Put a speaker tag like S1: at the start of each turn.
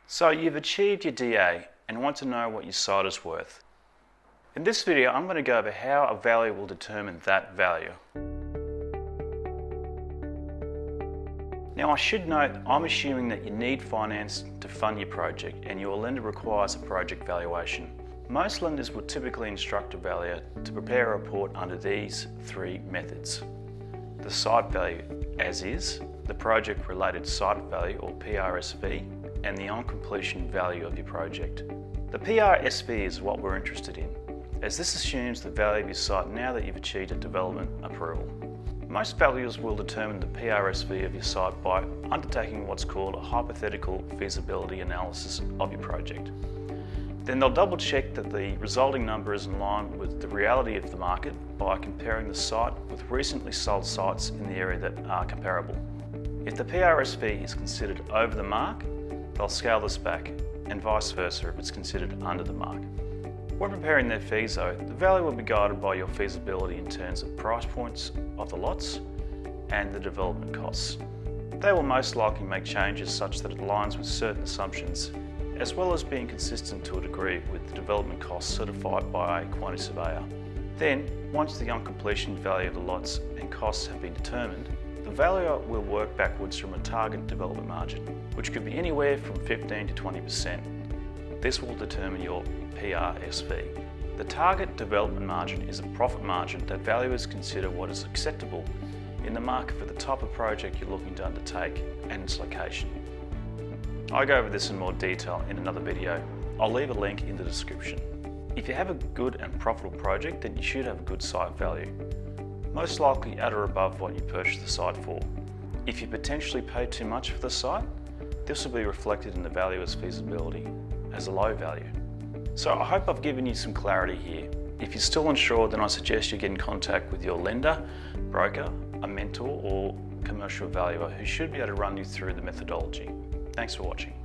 S1: So you've achieved your DA and want to know what your site is worth. In this video, I'm going to go over how a value will determine that value. Now I should note, I'm assuming that you need finance to fund your project and your lender requires a project valuation. Most lenders will typically instruct a valuer to prepare a report under these three methods. The site value as is, the project related site value or PRSV, and the on completion value of your project. The PRSV is what we're interested in, as this assumes the value of your site now that you've achieved a development approval. Most valuers will determine the PRSV of your site by undertaking what's called a hypothetical feasibility analysis of your project. Then they'll double check that the resulting number is in line with the reality of the market by comparing the site with recently sold sites in the area that are comparable. If the PRSV is considered over the mark, they'll scale this back, and vice versa if it's considered under the mark. When preparing their fees though, the value will be guided by your feasibility in terms of price points of the lots and the development costs. They will most likely make changes such that it aligns with certain assumptions, as well as being consistent to a degree with the development costs certified by a quantity surveyor. Then, once the on completion value of the lots and costs have been determined, the valuer will work backwards from a target development margin, which could be anywhere from 15 to 20%. This will determine your PRSV. The target development margin is a profit margin that valuers consider what is acceptable in the market for the type of project you're looking to undertake and its location. I go over this in more detail in another video. I'll leave a link in the description. If you have a good and profitable project, then you should have a good site value, most likely at or above what you purchased the site for. If you potentially pay too much for the site, this will be reflected in the valuer's feasibility as a low value. So I hope I've given you some clarity here. If you're still unsure, then I suggest you get in contact with your lender, broker, a mentor or commercial valuer who should be able to run you through the methodology. Thanks for watching.